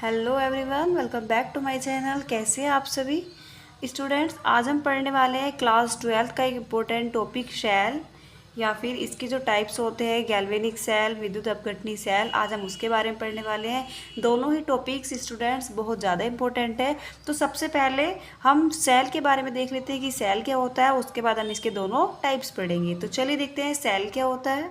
Hello everyone, welcome back to my channel. कैसे हैं आप सभी स्टूडेंट्स। आज हम पढ़ने वाले हैं क्लास 12 का एक इम्पोर्टेंट टॉपिक सेल या फिर इसके जो टाइप्स होते हैं गैल्वेनिक सेल, विद्युत अपघटनी सेल। आज हम उसके बारे में पढ़ने वाले हैं। दोनों ही टॉपिक्स स्टूडेंट्स बहुत ज़्यादा इंपॉर्टेंट है। तो सबसे पहले हम सेल के बारे में देख लेते हैं कि सेल क्या होता है, उसके बाद हम इसके दोनों टाइप्स पढ़ेंगे। तो चलिए देखते हैं सेल क्या होता है।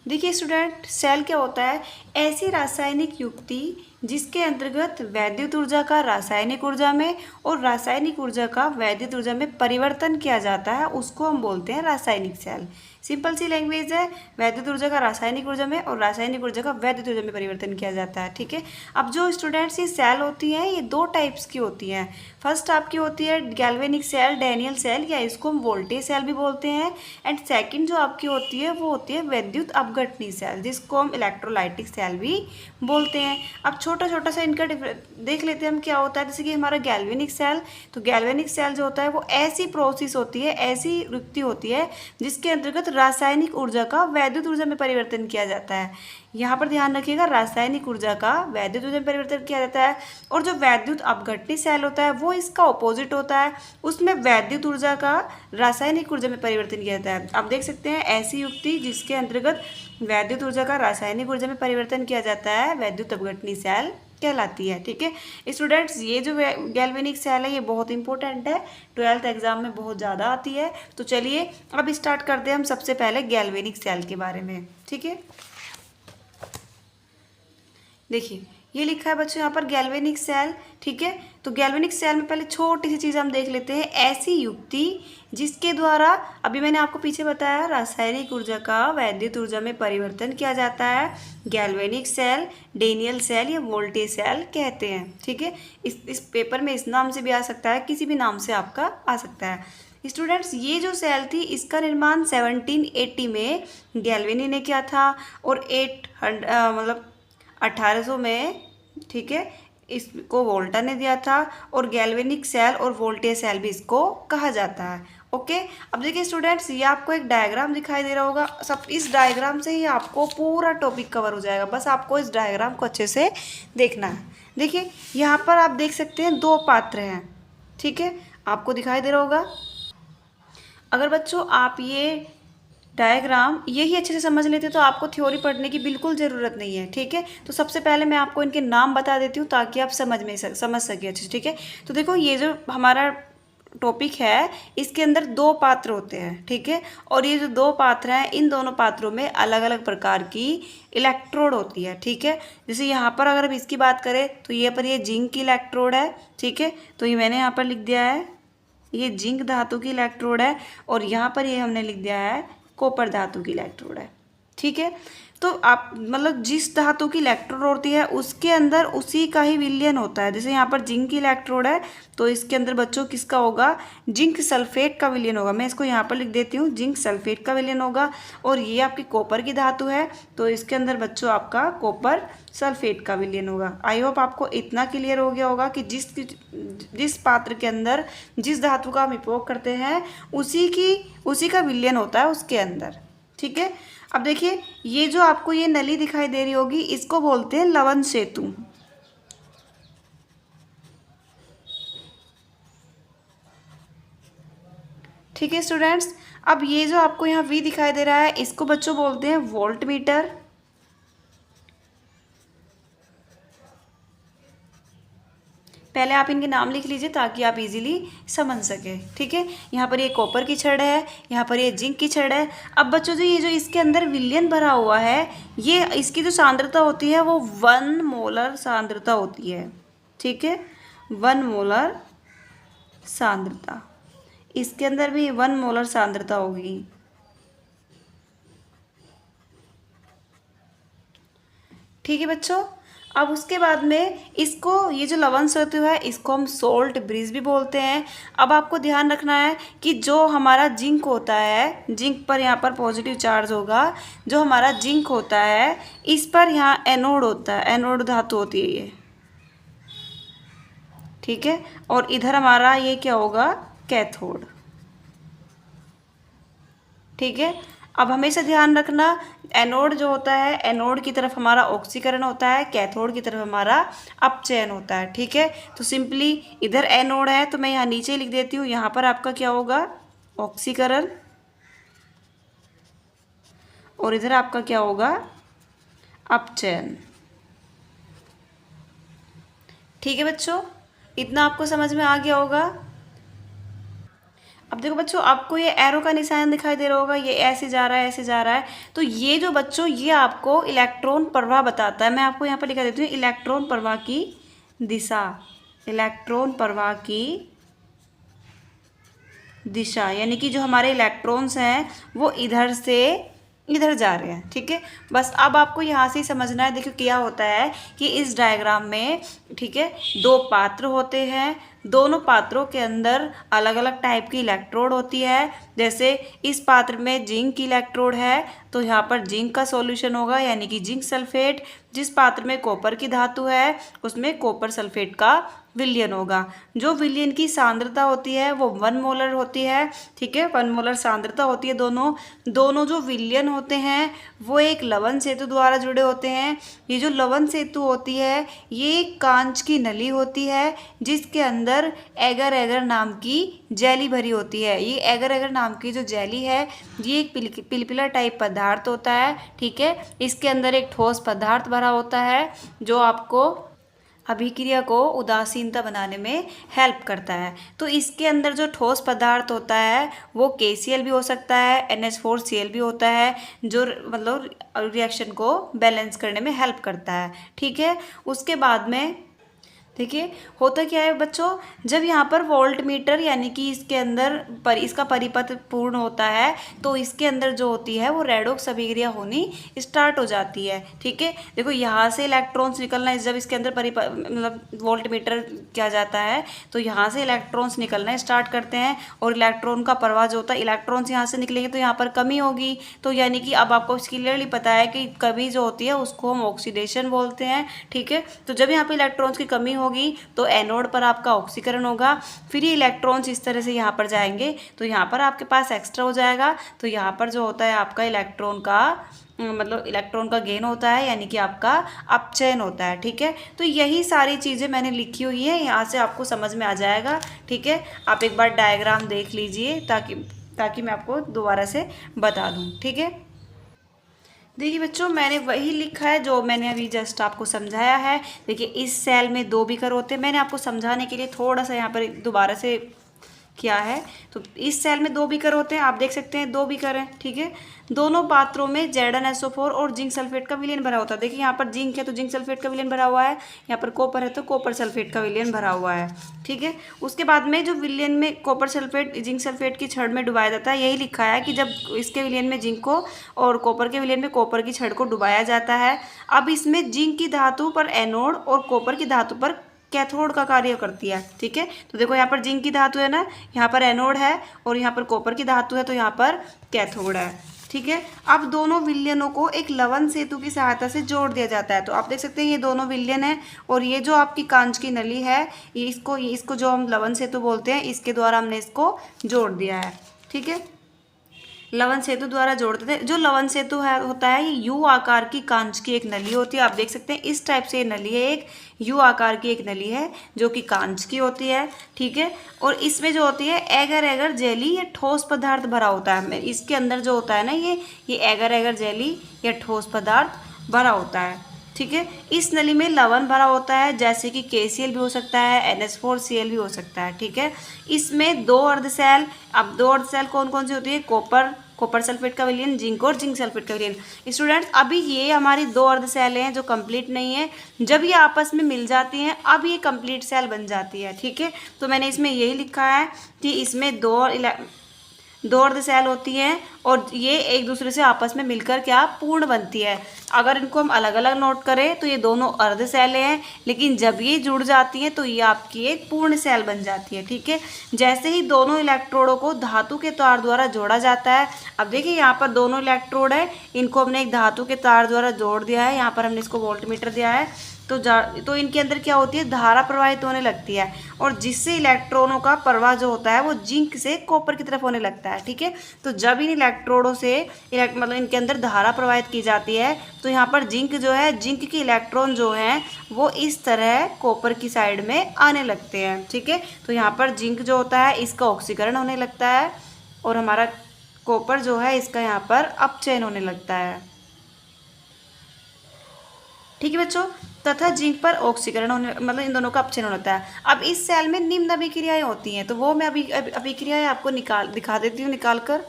देखिए स्टूडेंट, सेल क्या होता है? ऐसी रासायनिक युक्ति जिसके अंतर्गत वैद्युत ऊर्जा का रासायनिक ऊर्जा में और रासायनिक ऊर्जा का वैद्युत ऊर्जा में परिवर्तन किया जाता है, उसको हम बोलते हैं रासायनिक सेल। सिंपल सी लैंग्वेज है, वैद्युत ऊर्जा का रासायनिक ऊर्जा में और रासायनिक ऊर्जा का वैद्युत ऊर्जा में परिवर्तन किया जाता है। ठीक है। अब जो स्टूडेंट्स ये सेल होती हैं ये दो टाइप्स की होती हैं। फर्स्ट आपकी होती है गैल्वेनिक सेल, डैनियल सेल, या इसको हम वोल्टेज सेल भी बोलते हैं। एंड सेकंड जो आपकी होती है वो होती है वैद्युत अपघटनी सेल, जिसको हम इलेक्ट्रोलाइटिक सेल भी बोलते हैं। अब छोटा छोटा सा इनका देख लेते हैं हम क्या होता है। जैसे कि हमारा गैल्वेनिक सेल, तो गैल्वेनिक सेल जो होता है वो ऐसी प्रोसेस होती है, ऐसी युक्ति होती है जिसके अंतर्गत रासायनिक ऊर्जा का वैद्युत ऊर्जा में परिवर्तन किया जाता है। यहाँ पर ध्यान रखिएगा, रासायनिक ऊर्जा का वैद्युत ऊर्जा में परिवर्तन किया जाता है। और जो वैद्युत अपघटनी सेल होता है वो इसका ऑपोजिट होता है, उसमें वैद्युत ऊर्जा का रासायनिक ऊर्जा में परिवर्तन किया जाता है। आप देख सकते हैं ऐसी युक्ति जिसके अंतर्गत वैद्युत ऊर्जा का रासायनिक ऊर्जा में परिवर्तन किया जाता है, वैद्युत अपघटनी सेल कहलाती है। ठीक है स्टूडेंट्स, ये जो गैल्वेनिक सेल है ये बहुत इंपॉर्टेंट है, 12th एग्जाम में बहुत ज़्यादा आती है। तो चलिए अब स्टार्ट करते हैं हम सबसे पहले गैल्वेनिक सेल के बारे में। ठीक है, देखिए ये लिखा है बच्चों यहाँ पर गैल्वेनिक सेल। ठीक है, तो गैल्वेनिक सेल में पहले छोटी सी चीज़ हम देख लेते हैं। ऐसी युक्ति जिसके द्वारा, अभी मैंने आपको पीछे बताया, रासायनिक ऊर्जा का वैद्युत ऊर्जा में परिवर्तन किया जाता है, गैल्वेनिक सेल, डैनियल सेल या वोल्टेज सेल कहते हैं। ठीक है, इस पेपर में इस नाम से भी आ सकता है, किसी भी नाम से आपका आ सकता है। स्टूडेंट्स, ये जो सेल थी इसका निर्माण 1780 में गैल्वेनी ने किया था और 1800 में, ठीक है, इसको वोल्टा ने दिया था। और गैल्वेनिक सेल और वोल्टेज सेल भी इसको कहा जाता है। ओके, अब देखिए स्टूडेंट्स, ये आपको एक डायग्राम दिखाई दे रहा होगा। सब इस डायग्राम से ही आपको पूरा टॉपिक कवर हो जाएगा, बस आपको इस डायग्राम को अच्छे से देखना है। देखिए यहाँ पर आप देख सकते हैं दो पात्र हैं। ठीक है, आपको दिखाई दे रहा होगा। अगर बच्चों आप ये डायग्राम यही अच्छे से समझ लेते तो आपको थ्योरी पढ़ने की बिल्कुल ज़रूरत नहीं है। ठीक है, तो सबसे पहले मैं आपको इनके नाम बता देती हूँ ताकि आप समझ सके अच्छे से। ठीक है, तो देखो ये जो हमारा टॉपिक है इसके अंदर दो पात्र होते हैं। ठीक है, और ये जो दो पात्र हैं इन दोनों पात्रों में अलग अलग प्रकार की इलेक्ट्रोड होती है। ठीक है, जैसे यहाँ पर अगर हम इसकी बात करें तो ये पर ये जिंक की इलेक्ट्रोड है। ठीक है, तो ये मैंने यहाँ पर लिख दिया है, ये जिंक धातु की इलेक्ट्रोड है। और यहाँ पर ये हमने लिख दिया है कॉपर धातु की इलेक्ट्रोड है। ठीक है, तो आप मतलब जिस धातु की इलेक्ट्रोड होती है उसके अंदर उसी का ही विलयन होता है। जैसे यहाँ पर जिंक की इलेक्ट्रोड है तो इसके अंदर बच्चों किसका होगा? जिंक सल्फेट का विलयन होगा। मैं इसको यहाँ पर लिख देती हूँ, जिंक सल्फेट का विलयन होगा। और ये आपकी कॉपर की धातु है तो इसके अंदर बच्चों आपका कॉपर सल्फेट का विलयन होगा। आई होप आपको इतना क्लियर हो गया होगा कि जिस पात्र के अंदर जिस धातु का हम उपयोग करते हैं उसी का विलयन होता है उसके अंदर। ठीक है, अब देखिए ये जो आपको ये नली दिखाई दे रही होगी इसको बोलते हैं लवण सेतु। ठीक है स्टूडेंट्स, अब ये जो आपको यहाँ V दिखाई दे रहा है इसको बच्चों बोलते हैं वोल्ट मीटर। पहले आप इनके नाम लिख लीजिए ताकि आप इजीली समझ सके। ठीक है, यहाँ पर ये कॉपर की छड़ है, यहाँ पर ये जिंक की छड़ है। अब बच्चों जो ये जो इसके अंदर विलयन भरा हुआ है ये इसकी जो सांद्रता होती है वो 1 मोलर सांद्रता होती है। ठीक है, 1 मोलर सांद्रता, इसके अंदर भी 1 मोलर सांद्रता होगी। ठीक है बच्चों, अब उसके बाद में इसको, ये जो लवण सेतु है इसको हम सोल्ट ब्रिज भी बोलते हैं। अब आपको ध्यान रखना है कि जो हमारा जिंक होता है, जिंक पर यहाँ पर पॉजिटिव चार्ज होगा। जो हमारा जिंक होता है इस पर यहाँ एनोड होता है, एनोड धातु होती है ये। ठीक है, और इधर हमारा ये क्या होगा? कैथोड। ठीक है, अब हमेशा ध्यान रखना, एनोड जो होता है, एनोड की तरफ हमारा ऑक्सीकरण होता है, कैथोड की तरफ हमारा अपचयन होता है। ठीक है, तो सिंपली इधर एनोड है तो मैं यहाँ नीचे लिख देती हूँ, यहाँ पर आपका क्या होगा, ऑक्सीकरण, और इधर आपका क्या होगा, अपचयन। ठीक है बच्चों, इतना आपको समझ में आ गया होगा। अब देखो बच्चों, आपको ये एरो का निशान दिखाई दे रहा होगा, ये ऐसे जा रहा है, ऐसे जा रहा है। तो ये जो बच्चों, ये आपको इलेक्ट्रॉन प्रवाह बताता है। मैं आपको यहाँ पर लिखा देती हूँ, इलेक्ट्रॉन प्रवाह की दिशा, इलेक्ट्रॉन प्रवाह की दिशा, यानी कि जो हमारे इलेक्ट्रॉन्स हैं वो इधर से इधर जा रहे हैं। ठीक है, बस अब आपको यहाँ से ही समझना है। देखो क्या होता है कि इस डायग्राम में, ठीक है, दो पात्र होते हैं, दोनों पात्रों के अंदर अलग अलग टाइप की इलेक्ट्रोड होती है। जैसे इस पात्र में जिंक की इलेक्ट्रोड है तो यहाँ पर जिंक का सॉल्यूशन होगा, यानी कि जिंक सल्फेट। जिस पात्र में कॉपर की धातु है उसमें कॉपर सल्फेट का विलयन होगा। जो विलयन की सांद्रता होती है वो 1 मोलर होती है। ठीक है, 1 मोलर सांद्रता होती है। दोनों जो विलयन होते हैं वो एक लवण सेतु द्वारा जुड़े होते हैं। ये जो लवण सेतु होती है ये कांच की नली होती है जिसके अंदर एगर एगर नाम की जेली भरी होती है। ये एगर एगर नाम की जो जेली है ये एक पिलपिला टाइप पदार्थ होता है। ठीक है, इसके अंदर एक ठोस पदार्थ भरा होता है जो आपको अभिक्रिया को उदासीनता बनाने में हेल्प करता है। तो इसके अंदर जो ठोस पदार्थ होता है वो KCl भी हो सकता है, NH4Cl भी होता है, जो मतलब रिएक्शन को बैलेंस करने में हेल्प करता है। ठीक है, उसके बाद में देखिए होता क्या है बच्चों, जब यहाँ पर वोल्ट मीटर यानी कि इसके अंदर इसका परिपथ पूर्ण होता है तो इसके अंदर जो होती है वो रेडॉक्स अभिक्रिया होनी स्टार्ट हो जाती है। ठीक है, देखो यहाँ से इलेक्ट्रॉन्स निकलना है, जब इसके अंदर मतलब वोल्ट मीटर किया जाता है तो यहाँ से इलेक्ट्रॉन्स निकलना स्टार्ट करते हैं और इलेक्ट्रॉन का प्रवाह जो होता है, इलेक्ट्रॉन्स यहाँ से निकलेंगे तो यहाँ पर कमी होगी। तो यानी कि अब आपको क्लियरली पता है कि कमी जो होती है उसको हम ऑक्सीडेशन बोलते हैं। ठीक है, तो जब यहाँ पर इलेक्ट्रॉन्स की कमी होगी तो एनोड पर आपका ऑक्सीकरण होगा, फिर ये इलेक्ट्रॉन्स इस तरह से यहाँ पर जाएंगे तो यहाँ पर आपके पास एक्स्ट्रा हो जाएगा। तो यहाँ पर जो होता है आपका इलेक्ट्रॉन का मतलब इलेक्ट्रॉन का गेन होता है, यानी कि आपका अपचयन होता है। ठीक है, तो यही सारी चीज़ें मैंने लिखी हुई है, यहाँ से आपको समझ में आ जाएगा। ठीक है, आप एक बार डायग्राम देख लीजिए ताकि मैं आपको दोबारा से बता दूँ। ठीक है, देखिए बच्चों, मैंने वही लिखा है जो मैंने अभी जस्ट आपको समझाया है। देखिए इस सेल में 2 बीकर होते हैं, मैंने आपको समझाने के लिए थोड़ा सा यहाँ पर दोबारा से क्या है। तो इस सेल में 2 बीकर होते हैं, आप देख सकते हैं 2 बीकर हैं। ठीक है, दोनों पात्रों में ZnSO4 और जिंक सल्फेट का विलयन भरा होता है। देखिए यहाँ पर जिंक है तो जिंक सल्फेट का विलयन भरा हुआ है, यहाँ पर कॉपर है तो कॉपर सल्फेट का विलयन भरा हुआ है। ठीक है, उसके बाद में जो विलयन में कॉपर सल्फेट जिंक सल्फेट की छड़ में डुबाया जाता है, यही लिखा है कि जब इसके विलयन में जिंक को और कॉपर के विलयन में कॉपर की छड़ को डुबाया जाता है। अब इसमें जिंक की धातु पर एनोड और कॉपर की धातु पर कैथोड का कार्य करती है। ठीक है, तो देखो यहाँ पर जिंक की धातु है ना, यहाँ पर एनोड है और यहाँ पर कॉपर की धातु है तो यहाँ पर कैथोड है। ठीक है, अब दोनों विलयनों को एक लवण सेतु की सहायता से जोड़ दिया जाता है। तो आप देख सकते हैं ये दोनों विलयन है और ये जो आपकी कांच की नली है ये इसको जो हम लवण सेतु बोलते हैं इसके द्वारा हमने इसको जोड़ दिया है। ठीक है, लवण सेतु द्वारा जोड़ते थे। जो लवण सेतु होता है ये यू आकार की कांच की एक नली होती है। आप देख सकते हैं इस टाइप से ये नली है, एक यू आकार की एक नली है जो कि कांच की होती है। ठीक है, और इसमें जो होती है एगर एगर जेली या ठोस पदार्थ भरा होता है। इसके अंदर जो होता है ना ये एगर एगर जेली या ठोस पदार्थ भरा होता है। ठीक है, इस नली में लवण भरा होता है जैसे कि KCl भी हो सकता है, NH4Cl भी हो सकता है। ठीक है, इसमें 2 अर्धसेल, अब 2 अर्धसेल कौन कौन सी होती है, कॉपर सल्फेट का विलयन, जिंक और जिंक सल्फेट का विलयन। स्टूडेंट्स अभी ये हमारी 2 अर्धसेलें हैं जो कंप्लीट नहीं है, जब ये आपस में मिल जाती हैं अब ये कंप्लीट सेल बन जाती है। ठीक है, तो मैंने इसमें यही लिखा है कि इसमें 2 अर्धसेल होती हैं और ये एक दूसरे से आपस में मिलकर क्या पूर्ण बनती है। अगर इनको हम अलग अलग नोट करें तो ये दोनों अर्धसेलें हैं, लेकिन जब ये जुड़ जाती हैं तो ये आपकी एक पूर्ण सेल बन जाती है। ठीक है, जैसे ही दोनों इलेक्ट्रोडों को धातु के तार द्वारा जोड़ा जाता है, अब देखिए यहाँ पर दोनों इलेक्ट्रोड है, इनको हमने एक धातु के तार द्वारा जोड़ दिया है, यहाँ पर हमने इसको वोल्टमीटर दिया है। तो इनके अंदर क्या होती है, धारा प्रवाहित होने लगती है, और जिससे इलेक्ट्रॉनों का प्रवाह जो होता है वो जिंक से कॉपर की तरफ होने लगता है। ठीक है, तो जब इन इलेक्ट्रोडों से मतलब इनके अंदर धारा प्रवाहित की जाती है तो यहाँ पर जिंक जो है, जिंक के इलेक्ट्रॉन जो हैं वो इस तरह कॉपर की साइड में आने लगते हैं। ठीक है, तो यहाँ पर जिंक जो होता है इसका ऑक्सीकरण होने लगता है, और हमारा कॉपर जो है इसका यहाँ पर अपचयन होने लगता है। ठीक है बच्चों, तथा जिंक पर ऑक्सीकरण होने, मतलब इन दोनों का अपचयन होता है। अब इस सेल में निम्न अभिक्रियाएं होती हैं, तो वो मैं अभिक्रियाएं आपको दिखा देती हूँ निकाल कर।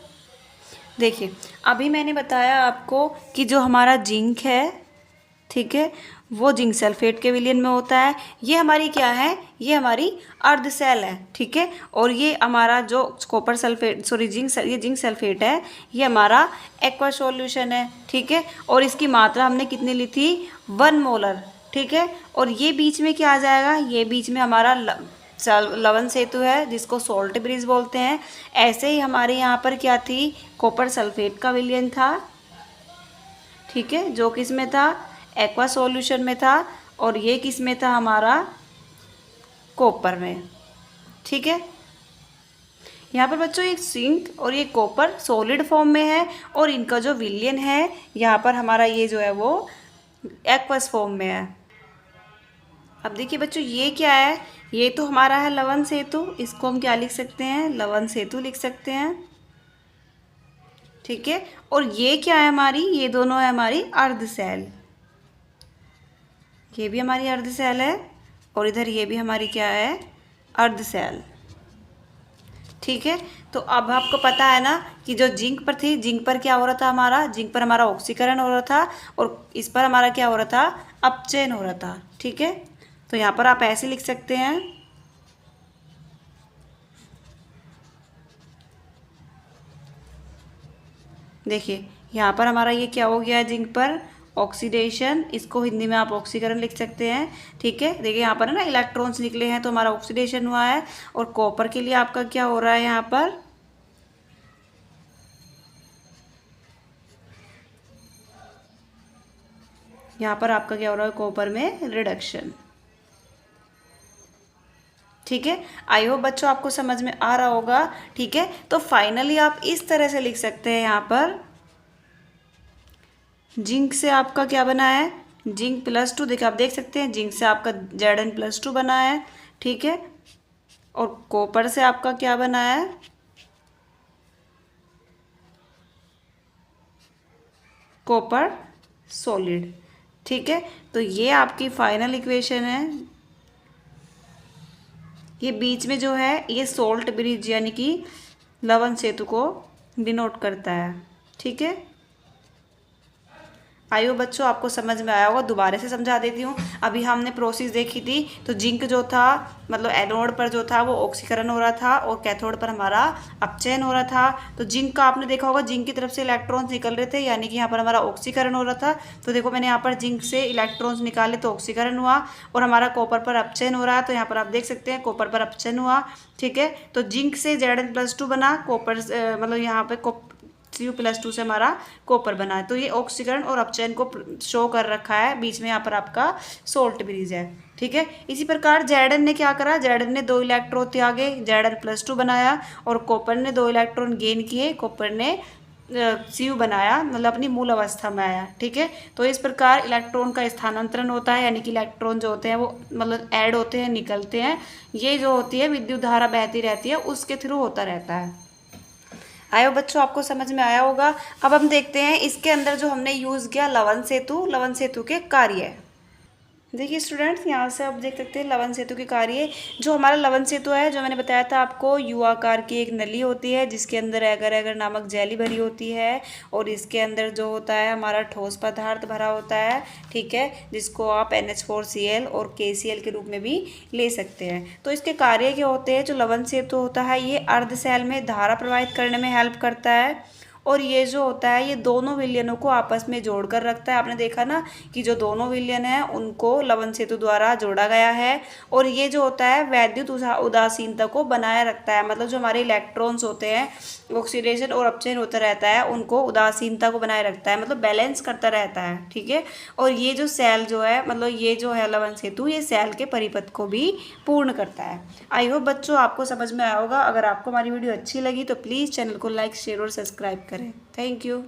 देखिए, अभी मैंने बताया आपको कि जो हमारा जिंक है, ठीक है, वो जिंक सल्फेट के विलयन में होता है। ये हमारी क्या है, ये हमारी अर्ध सेल है। ठीक है, और ये हमारा जो कॉपर सल्फेट, सॉरी ये जिंक सल्फेट है, ये हमारा एक्वा सॉल्यूशन है। ठीक है, और इसकी मात्रा हमने कितनी ली थी, 1 मोलर। ठीक है, और ये बीच में क्या आ जाएगा, ये बीच में हमारा लवण सेतु है जिसको सॉल्ट ब्रिज बोलते हैं। ऐसे ही हमारे यहाँ पर क्या थी, कॉपर सल्फेट का विलयन था। ठीक है, जो किस में था, एक्वा सॉल्यूशन में था, और ये किस में था, हमारा कॉपर में। ठीक है, यहाँ पर बच्चों एक जिंक और ये कॉपर सॉलिड फॉर्म में है, और इनका जो विलयन है यहाँ पर हमारा ये जो है वो एक्वस फॉर्म में है। अब देखिए बच्चों, ये क्या है, ये तो हमारा है लवण सेतु, इसको हम क्या लिख सकते हैं, लवण सेतु लिख सकते हैं। ठीक है, और ये क्या है हमारी, ये दोनों है हमारी अर्ध सेल, ये भी हमारी अर्ध सेल है, और इधर ये भी हमारी क्या है, अर्ध सेल। ठीक है, तो अब आपको पता है ना कि जो जिंक पर थी, जिंक पर क्या हो रहा था, हमारा जिंक पर हमारा ऑक्सीकरण हो रहा था, और इस पर हमारा क्या हो रहा था, अपचयन हो रहा था। ठीक है, तो यहाँ पर आप ऐसे लिख सकते हैं, देखिए यहाँ पर हमारा ये क्या हो गया है, जिंक पर ऑक्सीडेशन, इसको हिंदी में आप ऑक्सीकरण लिख सकते हैं। ठीक है, देखिए यहाँ पर है ना इलेक्ट्रॉन्स निकले हैं तो हमारा ऑक्सीडेशन हुआ है, और कॉपर के लिए आपका क्या हो रहा है, यहाँ पर आपका क्या हो रहा है, कॉपर में रिडक्शन। ठीक है, आई होप बच्चों आपको समझ में आ रहा होगा। ठीक है, तो फाइनली आप इस तरह से लिख सकते हैं, यहाँ पर जिंक से आपका क्या बना है, जिंक +2, देखिए आप देख सकते हैं जिंक से आपका Zn+2 बना है। ठीक है, और कॉपर से आपका क्या बना है, कॉपर सॉलिड। ठीक है, तो ये आपकी फाइनल इक्वेशन है। ये बीच में जो है ये सोल्ट ब्रिज यानी कि लवण सेतु को डिनोट करता है। ठीक है, आइयो बच्चों आपको समझ में आया होगा, दोबारा से समझा देती हूँ। अभी हमने प्रोसेस देखी थी, तो जिंक जो था, मतलब एनोड पर जो था वो ऑक्सीकरण हो रहा था, और कैथोड पर हमारा अपचयन हो रहा था। तो जिंक का आपने देखा होगा, जिंक की तरफ से इलेक्ट्रॉन्स निकल रहे थे, यानी कि यहाँ पर हमारा ऑक्सीकरण हो रहा था। तो देखो मैंने यहाँ पर जिंक से इलेक्ट्रॉन्स निकाले तो ऑक्सीकरण हुआ, और हमारा कॉपर पर अपचयन हो रहा है, तो यहाँ पर आप देख सकते हैं कॉपर पर अपचयन हुआ। ठीक है, तो जिंक से Zn+2 बना, कॉपर मतलब यहाँ पे Cu+2 से हमारा कॉपर बना है। तो ये ऑक्सीकरण और अपचयन को शो कर रखा है, बीच में यहाँ पर आपका सोल्ट ब्रिज है। ठीक है, इसी प्रकार Zn ने क्या करा, Zn ने 2 इलेक्ट्रॉन त्यागे, Zn+2 बनाया, और कॉपर ने 2 इलेक्ट्रॉन गेन किए, कॉपर ने Cu बनाया, मतलब अपनी मूल अवस्था में आया। ठीक है, तो इस प्रकार इलेक्ट्रॉन का स्थानांतरण होता है, यानी कि इलेक्ट्रॉन जो होते हैं वो मतलब ऐड होते हैं, निकलते हैं। ये जो होती है विद्युत धारा बहती रहती है, उसके थ्रू होता रहता है। आयो बच्चों आपको समझ में आया होगा। अब हम देखते हैं इसके अंदर जो हमने यूज़ किया लवण सेतु के कार्य। देखिए स्टूडेंट्स, यहाँ से आप देख सकते हैं लवण सेतु के कार्य। जो हमारा लवण सेतु है, जो मैंने बताया था आपको, यू आकार की एक नली होती है जिसके अंदर एगर एगर नामक जेली भरी होती है, और इसके अंदर जो होता है हमारा ठोस पदार्थ भरा होता है। ठीक है, जिसको आप NH4Cl और KCl के रूप में भी ले सकते हैं। तो इसके कार्य क्या होते हैं, जो लवण सेतु होता है ये अर्ध सेल में धारा प्रवाहित करने में हेल्प करता है, और ये जो होता है ये दोनों विलयनों को आपस में जोड़कर रखता है। आपने देखा ना कि जो दोनों विलयन हैं उनको लवण सेतु द्वारा जोड़ा गया है। और ये जो होता है वैद्युत उदासीनता को बनाए रखता है, मतलब जो हमारे इलेक्ट्रॉन्स होते हैं ऑक्सीडेशन और अपचयन होता रहता है उनको उदासीनता को बनाए रखता है, मतलब बैलेंस करता रहता है। ठीक है। और ये जो सेल जो है, मतलब ये जो है लवण सेतु, ये सेल के परिपथ को भी पूर्ण करता है। आई होप बच्चों आपको समझ में आया होगा। अगर आपको हमारी वीडियो अच्छी लगी तो प्लीज़ चैनल को लाइक शेयर और सब्सक्राइब करें। Thank you.